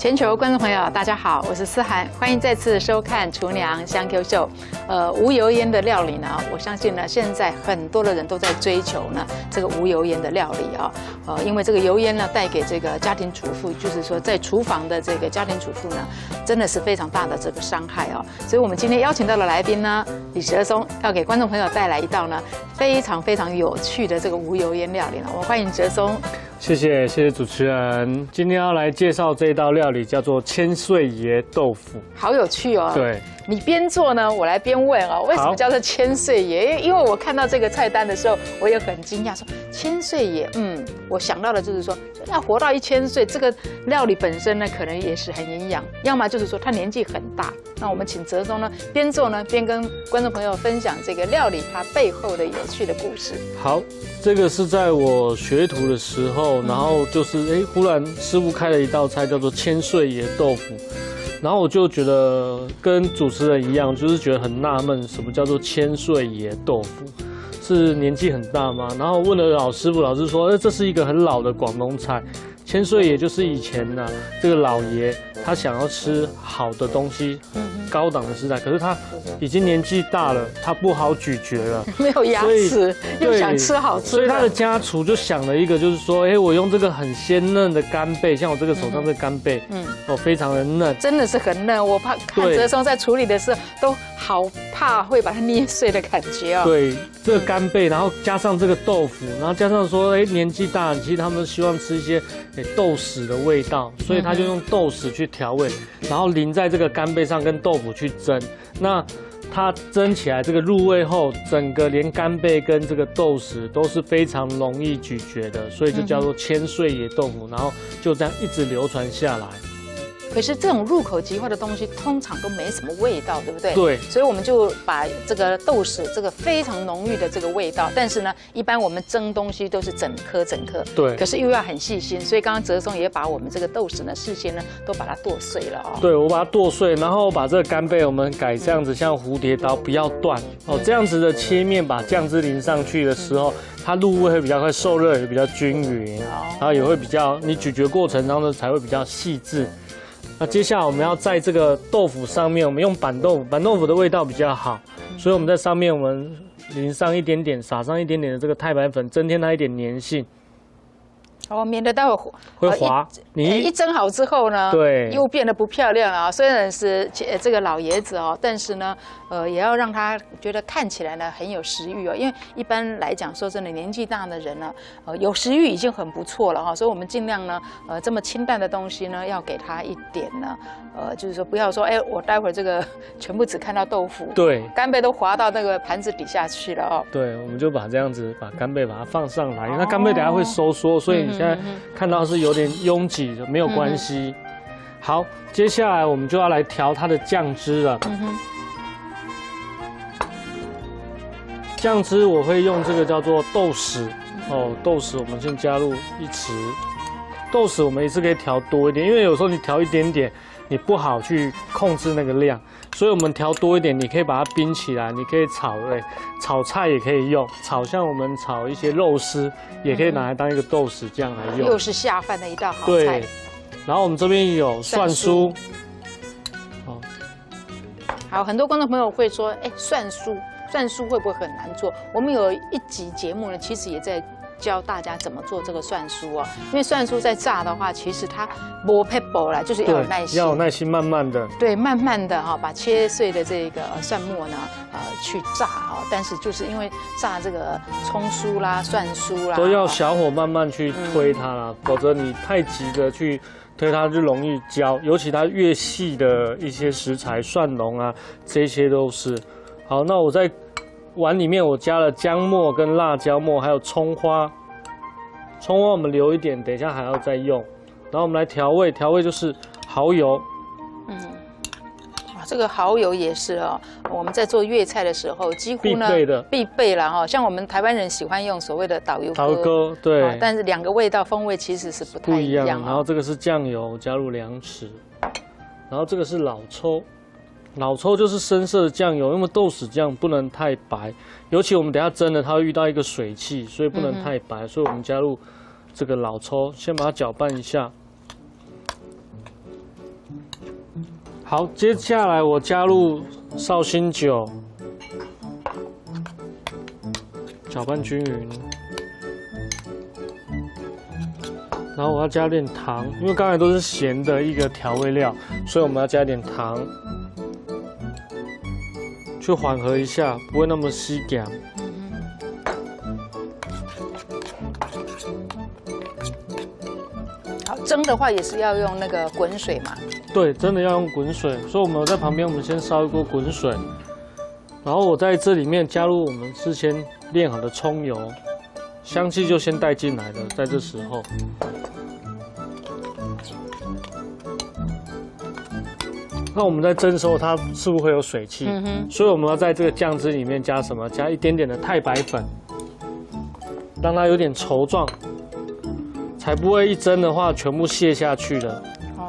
全球观众朋友，大家好，我是思涵，欢迎再次收看《厨娘香 Q 秀》。无油烟的料理呢，我相信呢，现在很多的人都在追求呢这个无油烟的料理啊。因为这个油烟呢，带给这个家庭主妇，就是说在厨房的这个家庭主妇呢，真的是非常大的这个伤害哦。所以我们今天邀请到的来宾呢，李哲松要给观众朋友带来一道呢非常有趣的这个无油烟料理了。我欢迎哲松。谢谢主持人。今天要来介绍这道料理，叫做千岁爷豆腐。好有趣哦！对，你边做呢，我来边问哦，为什么叫做千岁爷？因为我看到这个菜单的时候，我也很惊讶，说千岁爷，我想到的就是说要活到1000岁，这个料理本身呢，可能也是很营养，要么就是说他年纪很大。那我们请哲松呢，边做呢，边跟观众朋友分享这个料理它背后的有趣的故事。好，这个是在我学徒的时候，然后就是忽然师傅开了一道菜叫做千岁爷豆腐，然后我就觉得跟主持人一样，就是觉得很纳闷，什么叫做千岁爷豆腐？是年纪很大吗？然后问了老师傅，老师说，这是一个很老的广东菜。千岁爷就是以前呢，这个老爷他想要吃好的东西，高档的食材，可是他已经年纪大了，他不好咀嚼了，没有牙齿，又想吃好吃的，所以他的家厨就想了一个，就是说，我用这个很鲜嫩的干贝，像我这个手上这干贝，非常的嫩，真的是很嫩，我怕看哲松在处理的时候都好怕会把它捏碎的感觉哦。对，这个干贝，然后加上这个豆腐，然后加上说，年纪大，其实他们希望吃一些豆豉的味道，所以他就用豆豉去调味，然后淋在这个干贝上跟豆腐去蒸。那它蒸起来，这个入味后，整个连干贝跟这个豆豉都是非常容易咀嚼的，所以就叫做千岁爷豆腐，然后就这样一直流传下来。可是这种入口即化的东西，通常都没什么味道，对不对？对。所以我们就把这个豆豉这个非常浓郁的这个味道，但是呢，一般我们蒸东西都是整颗。对。可是又要很细心，所以刚刚哲松也把我们这个豆豉呢，事先呢都把它剁碎了哦。对，我把它剁碎，然后把这个干贝我们改这样子，像蝴蝶刀，不要断哦。这样子的切面，把酱汁淋上去的时候，它入味会比较快，受热也比较均匀，然后也会比较，你咀嚼过程当中才会比较细致。那接下来我们要在这个豆腐上面，我们用板豆腐，板豆腐的味道比较好，所以我们在上面我们淋上一点点，撒上一点点的这个太白粉，增添它一点粘性。免得待会会滑。你一蒸好之后呢，对，又变得不漂亮了啊。虽然是这个老爷子哦，但是呢，也要让他觉得看起来呢很有食欲哦。因为一般来讲，说真的，年纪大的人呢，有食欲已经很不错了哈。所以我们尽量呢，这么清淡的东西呢，要给他一点呢，就是说不要说，我待会儿这个全部只看到豆腐，对，干贝都滑到那个盘子底下去了哦。对，我们就把这样子把干贝把它放上来，那干贝等下会收缩，所以你现在看到是有点拥挤的，没有关系。好，接下来我们就要来调它的酱汁了。酱汁我会用这个叫做豆豉哦，豆豉我们先加入1匙。豆豉我们一次可以调多一点，因为有时候你调一点点，你不好去控制那个量，所以我们调多一点，你可以把它冰起来，你可以炒菜也可以用，炒像我们炒一些肉丝，也可以拿来当一个豆豉酱来用，又是下饭的一道好菜。对，然后我们这边有蒜酥，好，很多观众朋友会说，蒜酥会不会很难做？我们有一集节目呢，其实也在教大家怎么做这个蒜酥哦。因为蒜酥在炸的话，其实它磨配薄啦，就是要有耐心，要有耐心，慢慢的。对，慢慢的哈，把切碎的这个蒜末呢，去炸哦。但是就是因为炸这个葱酥啦、蒜酥啦，都要小火慢慢去推它啦，否则你太急的去推它就容易焦。尤其它越细的一些食材，蒜蓉啊，这些都是。好，那我在碗里面我加了姜末跟辣椒末，还有葱花。葱花我们留一点，等一下还要再用。然后我们来调味，调味就是蚝油。这个蚝油也是哦，我们在做粤菜的时候几乎呢必备了哈。像我们台湾人喜欢用所谓的导游哥，对，但是两个味道风味其实是不太一样。然后这个是酱油，加入2匙。然后这个是老抽。老抽就是深色的酱油，因为豆豉酱不能太白，尤其我们等一下蒸了，它会遇到一个水汽，所以不能太白，所以我们加入这个老抽，先把它搅拌一下。好，接下来我加入绍兴酒，搅拌均匀。然后我要加点糖，因为刚才都是咸的一个调味料，所以我们要加点糖，去缓和一下，不会那么稀咸。好，蒸的话也是要用那个滚水嘛。对，真的要用滚水，所以我们在旁边，我们先烧一锅滚水，然后我在这里面加入我们事先炼好的葱油，香气就先带进来了，在这时候。那我们在蒸的时候，它是不是会有水汽？所以我们要在这个酱汁里面加什么？加一点点的太白粉，让它有点稠状，才不会一蒸的话全部泄下去了。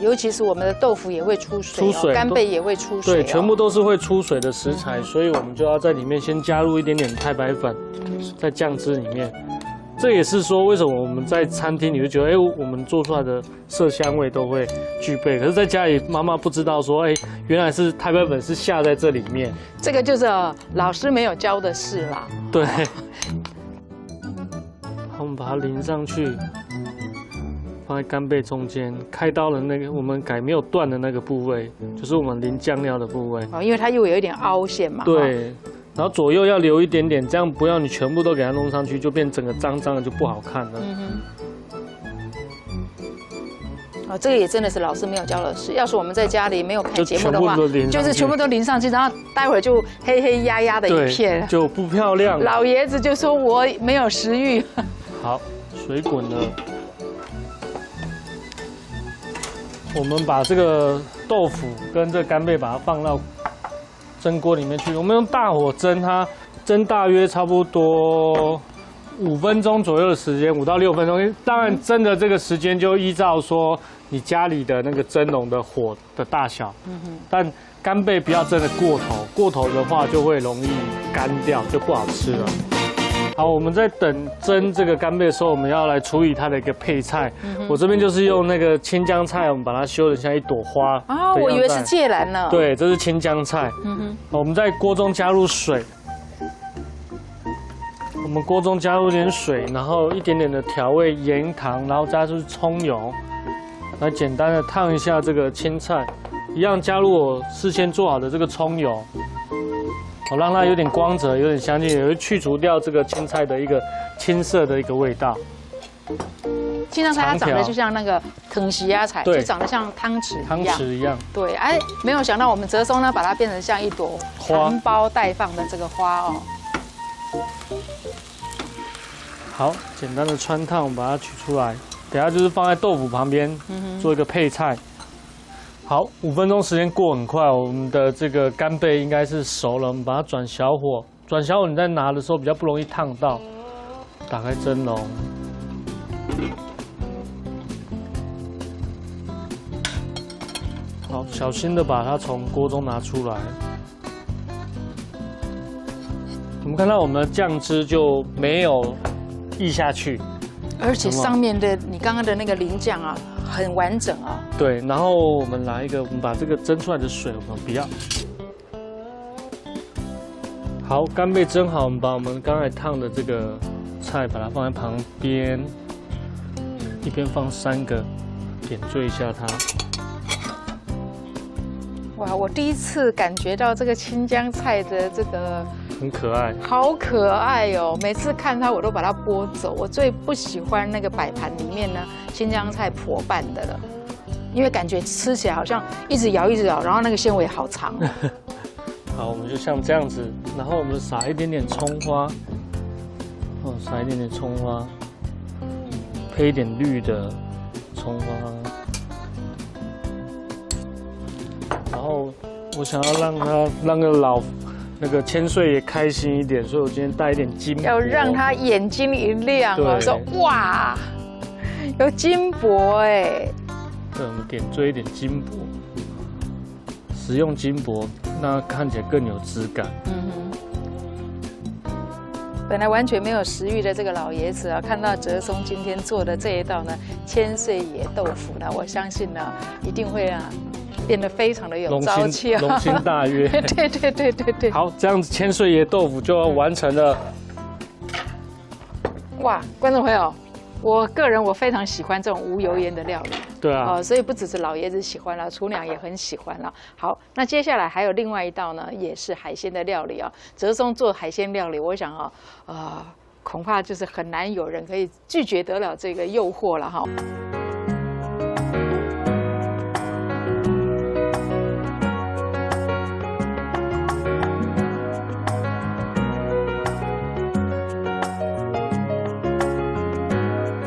尤其是我们的豆腐也会出水，干贝也会出水，对，全部都是会出水的食材，所以我们就要在里面先加入一点点太白粉，在酱汁里面。这也是说，为什么我们在餐厅你会觉得，我们做出来的色香味都会具备，可是在家里妈妈不知道说，原来是太白粉是下在这里面。这个就是老师没有教的事啦。对。我们把它淋上去。放在干贝中间，开刀的那个我们改没有断的那个部位，就是我们淋酱料的部位。因为它又有一点凹陷嘛。对，然后左右要留一点点，这样不要你全部都给它弄上去，就变整个脏脏的就不好看了。这个也真的是老师没有教的事。要是我们在家里没有看节目的话，就是全部都淋上去，然后待会儿就黑黑压压的一片，就不漂亮。老爷子就说我没有食欲。好，水滚了。我们把这个豆腐跟这干贝把它放到蒸锅里面去，我们用大火蒸它，蒸大约差不多5分钟左右的时间，5到6分钟。当然蒸的这个时间就依照说你家里的那个蒸笼的火的大小，但干贝不要蒸得过头，过头的话就会容易干掉，就不好吃了。好，我们在等蒸这个干贝的时候，我们要来处理它的一个配菜。我这边就是用那个青江菜，我们把它修得像一朵花。我以为是芥兰呢。对，这是青江菜。我们在锅中加入水，我们锅中加入点水，然后一点点的调味盐、糖，然后加入葱油，来简单的烫一下这个青菜，一样加入我事先做好的这个葱油。让它有点光泽，有点香气，也会去除掉这个青菜的一个青涩的一个味道。青江菜它长得就像那个藤席芽菜，就长得像汤匙一样。对，没有想到我们折松呢，把它变成像一朵含苞待放的这个花哦。好，简单的汆烫，我们把它取出来，等下就是放在豆腐旁边，做一个配菜。好，5分钟时间过很快，我们的这个干贝应该是熟了，我们把它转小火，转小火你在拿的时候比较不容易烫到。打开蒸笼，好，小心的把它从锅中拿出来。我们看到我们的酱汁就没有溢下去，而且上面的你刚刚的那个淋酱啊。很完整啊。对，然后我们来一个，我们把这个蒸出来的水我们不要。好，干贝蒸好，我们把我们刚才烫的这个菜把它放在旁边，一边放3个，点缀一下它。哇，我第一次感觉到这个青江菜的这个很可爱，好可爱哦！每次看它我都把它拨走。我最不喜欢那个摆盘里面呢青江菜破半的了，因为感觉吃起来好像一直摇，然后那个纤维好长。好，我们就像这样子，然后我们撒一点点葱花，撒一点点葱花，配一点绿的葱花。然后我想要让那个千岁也开心一点，所以我今天带一点金箔，要让他眼睛一亮哦，说哇，有金箔哎。对，我们点缀一点金箔，使用金箔，那看起来更有质感。本来完全没有食欲的这个老爷子啊，看到哲松今天做的这一道呢，千岁野豆腐呢，我相信呢，一定会变得非常的有朝气啊，龙心大悦。对。好，这样子千岁爷豆腐就要完成了。哇，观众朋友，我个人非常喜欢这种无油烟的料理。对啊，所以不只是老爷子喜欢了，厨娘也很喜欢了。好，那接下来还有另外一道呢，也是海鲜的料理啊。哲松做海鲜料理，我想恐怕就是很难有人可以拒绝得了这个诱惑了哈。